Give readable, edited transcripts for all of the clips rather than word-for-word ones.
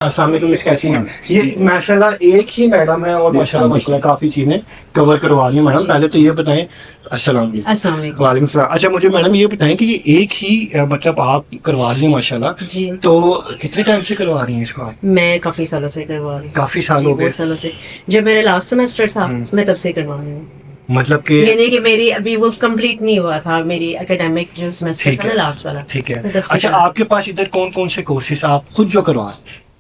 अस्सलाम वालेकुम, कैसी हैं? ये माशाल्लाह एक ही मैडम है और माशाल्लाह काफ़ी चीज़ें कवर करवा रही हैं मैडम। पहले तो ये बताएं। अस्सलाम वालेकुम। वालेकुम सलाम। अच्छा, मुझे मैडम ये बताएं कि ये एक ही मतलब आप करवा रही हैं माशाल्लाह, जी। तो कितने टाइम से करवा रही हैं इसको आप? मैं काफी सालों से करवा रही हूँ। काफ़ी साल हो गए। बहुत सालों से। जब मेरा लास्ट सेमेस्टर था मैं तब से करवा रही हूँ। मतलब कि ये नहीं कि मेरी अभी वो कंप्लीट नहीं हुआ था, मेरी एकेडमिक जो सेमेस्टर ठीक था ना है, लास्ट वाला। ठीक है। मैं तब से अच्छा, करवा- आपके पास इधर कौन कौन से कोर्सेज आप खुद जो करवा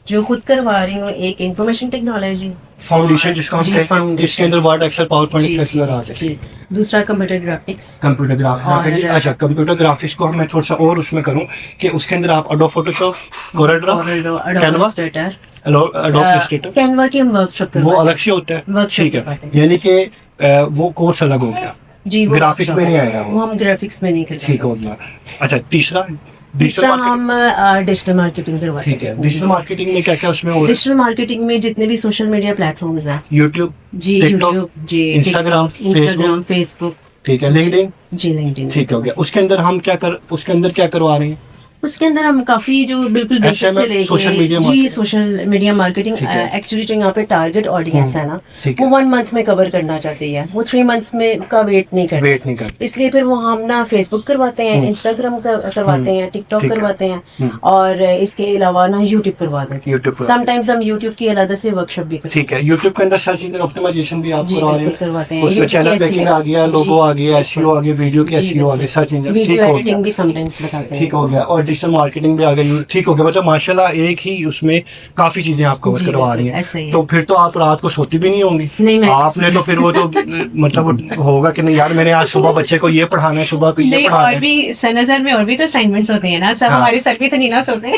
जो खुद करवा रही हूँ, एक इंफॉर्मेशन टेक्नोलॉजी फाउंडेशन जिसको हम जी, कहते हैं, foundation। जिसके अंदर वर्ड, एक्सेल, पावर पॉइंट जी, एक्सेल लगा के। जी। दूसरा कंप्यूटर ग्राफिक्स। Computer graphics. और- अच्छा, कंप्यूटर ग्राफिक्स को मैं थोड़ा सा और उसमें करूं कि उसके अंदर आप Adobe Photoshop, CorelDRAW, Canva, Illustrator, Adobe Illustrator, Canva की हम वर्कशॉप वो अलग से होता है। वर्कशॉप ठीक है, करवाते हैं। यानी कि वो कोर्स अलग हो गया। जी, वो ग्राफिक्स में नहीं आएगा वो हम ग्राफिक्स में नहीं ठीक करते। हो गया। अच्छा, तीसरा तीसरा मार्केटिंग। हम डिजिटल मार्केटिंग करवाते ठीक है, डिजिटल मार्केटिंग में क्या क्या उसमें हो रहा है? डिजिटल मार्केटिंग में जितने भी सोशल मीडिया प्लेटफॉर्म्स हैं, यूट्यूब, जी, टिकटॉक, यूट्यूब, जी, इंस्टाग्राम, इंस्टाग्राम, फेसबुक, ठीक है, लिंक्डइन, जी, लिंक्डइन। ठीक हो गया। उसके अंदर क्या करवा रहे हैं? उसके अंदर हम काफी जो बिल्कुल बेसिक से लेके सोशल मीडिया जी मार्केटिंग। सोशल मीडिया मार्केटिंग ठीक है। एक्चुअली जो यहाँ पे टारगेट ऑडियंस है ना, ठीक वो है। 1 मंथ में कवर करना चाहती है, वो 3 मंथ्स में का वेट नहीं करती। वेट नहीं करते। इसलिए फिर वो हम ना फेसबुक करवाते हैं, इंस्टाग्राम करवाते हैं, टिकटॉक ठीक है। करवाते हैं, और इसके अलावा ना यूट्यूब करवाते हैं। YouTube करवाते हैं। समटाइम्स हम यूट्यूब की अलग से वर्कशॉप भी करते हैं। ठीक है, यूट्यूब के अंदर सर्च इंजन ऑप्टिमाइजेशन भी आप जी, करवा रहे बिल्कुल करवाते हैं। उसमें YouTube चैनल की रैंकिंग SEO आ गया, लोगो जी, आ गया, एसईओ आ गया, वीडियो की जी, एसईओ आ गया, बिल्कुल। सर्च इंजन ठीक वीडियो हो एडिटिंग गया। भी समटाइम्स बताते हैं। ठीक हो गया, और डिजिटल मार्केटिंग भी आ गई। ठीक हो गया, मतलब माशाल्लाह एक ही उसमें काफी चीजें आप कवर जी, करवा बिल्कुल, रही हैं। ऐसा ही है। तो फिर तो आप रात को सोती भी नहीं होंगी। नहीं, मैं आपने तो फिर वो तो मतलब वो होगा कि नहीं यार, मैंने आज सुबह बच्चे को ये पढ़ाना है, सुबह को ये नहीं, पढ़ाना और है। भी सनजर में और भी तो असाइनमेंट्स होते हैं ना सब। हाँ। हमारे सर भी तो नहीं ना सोते।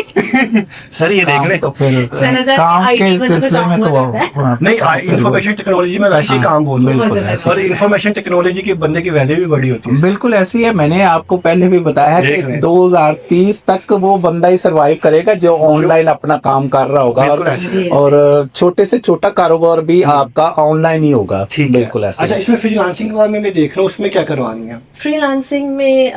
सर ये देख ले तो फिर सनजर काम IT के में तो सिलसिले में काम तो होता है। नहीं, इंफॉर्मेशन टेक्नोलॉजी में वैसे ही काम बोल रहे बिल्कुल हैं, ऐसे और इंफॉर्मेशन टेक्नोलॉजी के बंदे की वैल्यू भी बड़ी होती है। बिल्कुल ऐसी है। मैंने आपको पहले भी बताया देख कि रहे हैं। 2030 तक वो बंदा ही सरवाइव करेगा जो ऑनलाइन अपना काम कर रहा होगा, बिल्कुल ऐसे ही। और छोटे से छोटा कारोबार भी आपका ऑनलाइन ही होगा। ठीक है। बिल्कुल ऐसे अच्छा, ही। इसमें फ्रीलांसिंग के बारे में मैं देख रहा हूँ, उसमें क्या करवानी है? फ्रीलांसिंग में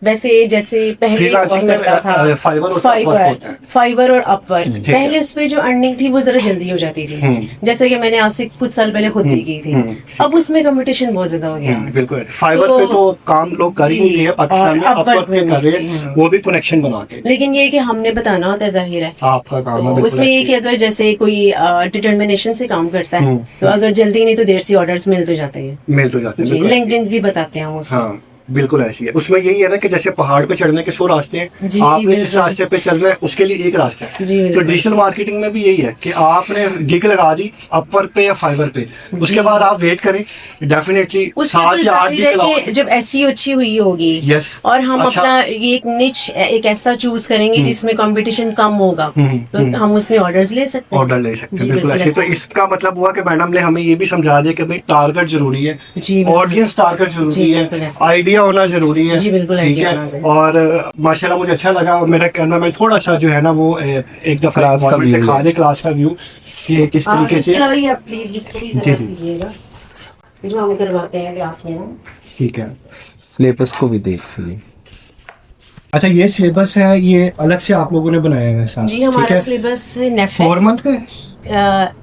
वैसे जैसे पहले फ्रीलांसिंग में करता था फाइवर और अपवर्क होता है। फाइवर और अपवर्क। ठीक है। पहले उसमें जो अर्निंग थी वो जरा जल्दी हो जाती थी, जैसे कि मैंने आज से कुछ साल पहले खुद भी की थी। अब उसमें कंपटीशन बहुत ज्यादा हो गया। बिल्कुल, फाइवर तो- पे तो काम लोग कर ही नहीं रहे हैं पाकिस्तान में, और अपवर्क अपवर्क पे में कर रहे हैं, वो भी कनेक्शन बना के। लेकिन ये कि हमने बताना होता है, जाहिर है। आपका काम है तो बिल्कुल उसमें ये ऐसे कि अगर जैसे कोई डिटर्मिनेशन से काम करता है, तो अगर जल्दी नहीं तो देर से ऑर्डर्स मिल तो जाते हैं। ही। मिल तो जाते हैं, जी, बिल्कुल ऐसे ही। लिंक्डइन भी बताते हैं हम उसमें। हाँ, बिल्कुल ऐसी है। उसमें यही है ना कि जैसे पहाड़ पे चढ़ने के 100 रास्ते हैं, जी, आपने जिस बिल्कुल। रास्ते पे चलना है उसके लिए एक रास्ता है। जी, तो बिल्कुल। डिजिटल मार्केटिंग में भी यही है कि आपने गिग लगा दी अपवर्क पे या फाइवर पे, उसके बाद आप वेट करें, डेफिनेटली उसमें 7 फिर या 8 जाहिर गिग है लगाओ। कि जब एसईओ अच्छी हुई होगी, Yes। और हम अच्छा। अपना ये एक निच एक ऐसा चूज करेंगे जिसमें कंपटीशन कम होगा, तो हम उसमें ऑर्डर्स ले सकते हैं। ऑर्डर ले सकते हैं, जी, बिल्कुल ऐसे। तो ऐसे। इसका मतलब हुआ कि मैडम ने हमें ये भी समझा दिया कि भाई टारगेट जरूरी है, जी, बिल्कुल। ऑडियंस टारगेट जी, जरूरी है, बिल्कुल ऐसे। आइडिया होना जरूरी है। जी, बिल्कुल ठीक idea है। होना चाहिए। और माशाल्लाह मुझे अच्छा लगा। और मेरा कहना, मैं थोड़ा सा जो है ना वो एक दफा क्लास का व्यू दिखा है। दे, क्लास का व्यू कि किस तरीके इसके से। अलावा ये आप प्लीज इसको भी जी, जरा जी। कीजिएगा, जो हम करवाते हैं क्लास में ना। ठीक है। सिलेबस को भी देख लीजिए। अच्छा, ये सिलेबस है, ये अलग से आप लोगों ने बनाया है साथ? जी, ठीक हमारा है। सिलेबस 4 मंथ का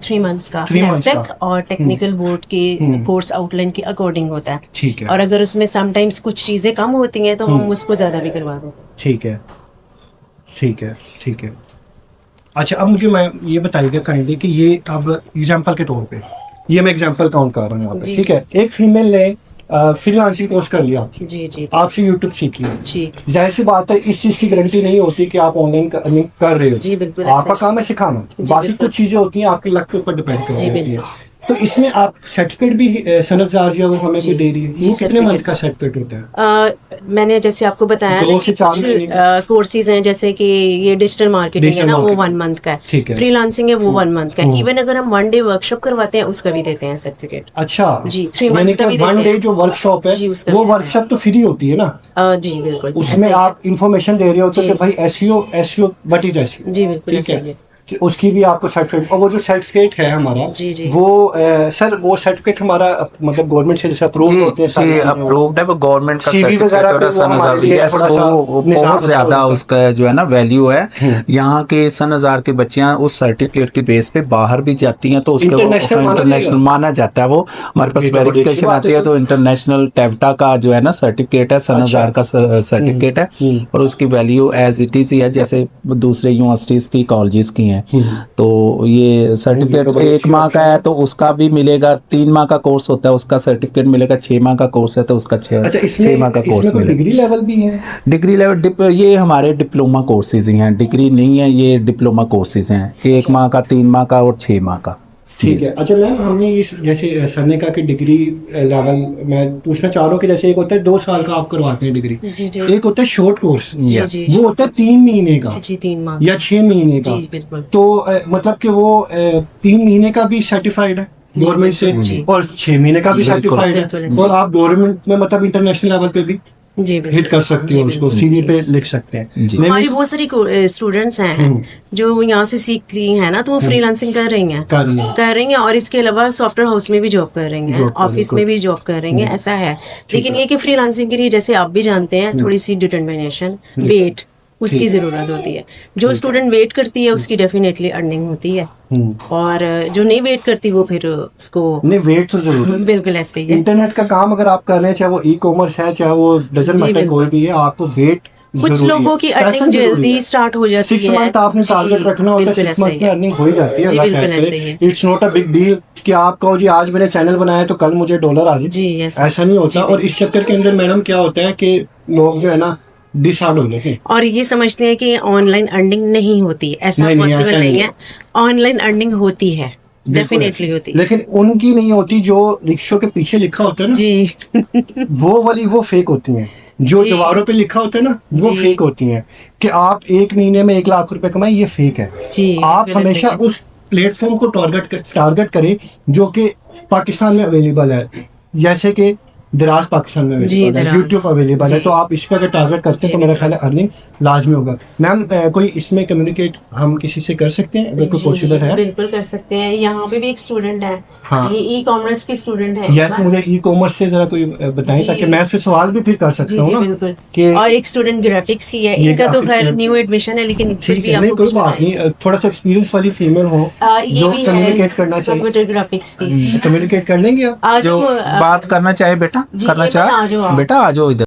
3 मंथ्स का 3 months NAFTEC का। और टेक्निकल बोर्ड के कोर्स आउटलाइन के अकॉर्डिंग होता है। ठीक है। और अगर उसमें समटाइम्स कुछ चीजें कम होती हैं तो हम उसको ज्यादा भी करवा देते हैं। ठीक है, ठीक है, ठीक है। अच्छा, अब मुझे मैं ये बताइएगा काइंडली कि ये अब एग्जांपल के तौर पे, ये मैं एग्जांपल काउंट कर रहा हूँ यहाँ पे, जी, ठीक है। एक फीमेल ने फ्रीलांसिंग कोर्स कर लिया, जी, जी, आपसे यूट्यूब सीख लिया। जी, जाहिर सी बात है, इस चीज की गारंटी नहीं होती कि आप ऑनलाइन कर रहे हो। जी, बिल्कुल आपका ऐसे। काम है सिखाना, जी, बाकी बिल्कुल। कुछ चीजें होती हैं आपके लक के ऊपर डिपेंड कर जी, रही होती है। बिल्कुल। तो इसमें आप सर्टिफिकेट भी सनद जो वो हमें जी, कोई दे रही है, जी, वो कितने मंथ certificate। का सर्टिफिकेट होता है? मैंने जैसे आपको बताया 2 ना से कि 4 कुछ महीने कोर्सेज हैं, जैसे कि ये डिजिटल मार्केटिंग है Digital ना, वो marketing। 1 मंथ का ठीक है। है। फ्रीलांसिंग है वो 1 मंथ का है। इवन अगर हम 1 डे वर्कशॉप करवाते हैं उसका भी देते हैं सर्टिफिकेट। अच्छा जी, 3 यानी months का कि भी 1 देते डे हैं। जो वर्कशॉप है जी, उसका वो भी देते हैं। वर्कशॉप तो फ्री होती है ना, जी, बिल्कुल उसमें ऐसे ही। आप इंफॉर्मेशन दे रहे होते हो जी। कि भाई एसईओ, व्हाट इज एसईओ, जी, बिल्कुल ठीक ऐसे है। ही है। कि उसकी भी आपको सर्टिफिकेट, और वो जो सर्टिफिकेट है हमारा जी, जी। वो सर वो सर्टिफिकेट हमारा मतलब गवर्नमेंट से जैसे अप्रूव होते हैं जी अप्रूव्ड है, वो गवर्नमेंट का CV सर्टिफिकेट वगैरह और पे वो सन हमारे हजार, लिए यस थोड़ा सा वो निशान बहुत अच्छा ज्यादा होता है। उसका जो है ना वैल्यू है। यहाँ के सन हजार की बच्चियां उस सर्टिफिकेट के बेस पे बाहर भी जाती हैं तो उसके International माना इंटरनेशनल जाएगा? माना जाता है। वो हमारे पास ये तो बड़ी अच्छी वेरिफिकेशन बात आती है है सर। तो इंटरनेशनल टेवटा का जो है ना सर्टिफिकेट है, सन अच्छा। हजार का सर्टिफिकेट है और उसकी वैल्यू एज इट इज ही है जैसे दूसरे यूनिवर्सिटीज की कॉलेजेस की हैं। तो ये सर्टिफिकेट तो बड़ी 1 अच्छी माह बात का है। है तो उसका भी मिलेगा, 3 माह का कोर्स होता है उसका सर्टिफिकेट मिलेगा, 6 माह का कोर्स है तो उसका अच्छा, 6 माह का कोर्स इसमें कोई मिलेगा। डिग्री लेवल भी है? डिग्री लेवल ये हमारे डिप्लोमा कोर्सेज ही हैं, डिग्री नहीं है, ये डिप्लोमा कोर्सेज हैं, 1 माह का, 3 माह का और 6 माह का। ठीक है। अच्छा मैम, हमने ये जैसे सर ने कहा कि डिग्री लेवल, मैं पूछना चाह रहा हूँ कि जैसे एक होता है 2 साल का आप करवाते हैं डिग्री, जी, जी। एक होता है शॉर्ट कोर्स, जी, जी। वो होता है 3 महीने का जी, 3 माह या 6 महीने का। जी, बिल्कुल। तो मतलब कि वो 3 महीने का भी सर्टिफाइड है गवर्नमेंट से जी। और 6 महीने का भी बिल्कुल, सर्टिफाइड बिल्कुल है, ऐसे। और आप गवर्नमेंट में मतलब इंटरनेशनल लेवल पे भी जी, हिट बिल्कुल। कर सकते जी, हो, उसको बिल्कुल। सीवी पे लिख सकते हैं। जी। मैंने हमारी बहुत सारी स्टूडेंट्स हैं हम्म। जो यहाँ से सीख ली हैं ना, तो वो फ्रीलांसिंग कर रही हैं कर रही हैं। और इसके अलावा सॉफ्टवेयर हाउस में भी जॉब कर रही हैं, जॉब कर, ऑफिस बिल्कुल। में भी जॉब कर रही हैं, ऐसा है। लेकिन ये कि फ्रीलांसिंग के लिए जैसे आप भी जानते हैं थोड़ी सी डिटर्मिनेशन, वेट उसकी जरूरत होती है। जो स्टूडेंट वेट करती है उसकी डेफिनेटली अर्निंग होती है, और जो नहीं वेट करती वो फिर उसको नहीं, वेट तो जरूरी है। बिल्कुल ऐसे ही है। इंटरनेट का काम अगर आप कर रहे हैं, चाहे वो ई-कॉमर्स है, चाहे वो डजन जी, मैटर बिल्कुल। कोई भी है, आपको वेट कुछ जरूरी लोगों है। की पैसा अर्निंग जरूरी जल्दी है। स्टार्ट हो जाती 6 है। मंथ आपने जी, टारगेट रखना होता है, बिल्कुल 6 ऐसा मंथ ही में है। अर्निंग हो ही जाती है। जी, अल्लाह बिल्कुल खैर ऐसा ही है। करे। It's not a big deal कि आप कहो जी आज मैंने चैनल बनाया तो कल मुझे डॉलर आ जी, जाए, ऐसा। ऐसा नहीं होता। जी, और इस चक्कर के अंदर मैडम क्या होता है कि लोग जो है ना डिसहार्ड हो जाते हैं। और ये समझते हैं कि ऑनलाइन अर्निंग नहीं होती, ऐसा नहीं, नहीं, पॉसिबल ऐसा नहीं नहीं है। ऑनलाइन अर्निंग होती है, बिल्कुल डेफिनेटली ऐसे। होती है। लेकिन उनकी नहीं होती जो रिक्शों के पीछे लिखा होता है ना, जी वो वाली वो फेक होती हैं। जो जी। दीवारों पे लिखा होता है ना, वो जी। फेक होती हैं कि आप 1 महीने में 1 लाख रुपए कमाए, ये फेक है। जी, आप बिल्कुल हमेशा ऐसे ही उस प्लेटफॉर्म को टारगेट करें जो कि पाकिस्तान में अवेलेबल है, जैसे कि दराज पाकिस्तान में जी, अवेलेबल है, दराज। यूट्यूब अवेलेबल है। जी। तो आप इस पे अगर टारगेट करते हैं जी, तो मेरा बिल्कुल। ख्याल है अर्निंग लाजमी होगा। मैम कोई इसमें कम्युनिकेट हम किसी से कर सकते हैं अगर कोई जी, पॉसिबल है? बिल्कुल कर सकते हैं। यहाँ पे भी एक स्टूडेंट है, हाँ। ये ई कॉमर्स की स्टूडेंट है। यस, मुझे ई-कॉमर्स से जरा कोई बताएं जी। ताकि मैं उससे सवाल भी फिर कर सकता जी हूँ जी ना बिल्कुल। कि और एक स्टूडेंट ग्राफिक्स की है, ये इनका तो graphics खैर है। न्यू एडमिशन है, लेकिन फिर ठीक भी है, नहीं आपको कोई कुछ बात बताएं। नहीं, थोड़ा सा एक्सपीरियंस वाली फीमेल हो ये जो भी कम्युनिकेट है करना चाहिए। कंप्यूटर ग्राफिक्स की। कम्युनिकेट कर लेंगे आप? आज जो बात करना चाहे बेटा, जी, करना ये बेटा आ जाओ चाहे आप। बेटा आ जाओ इधर।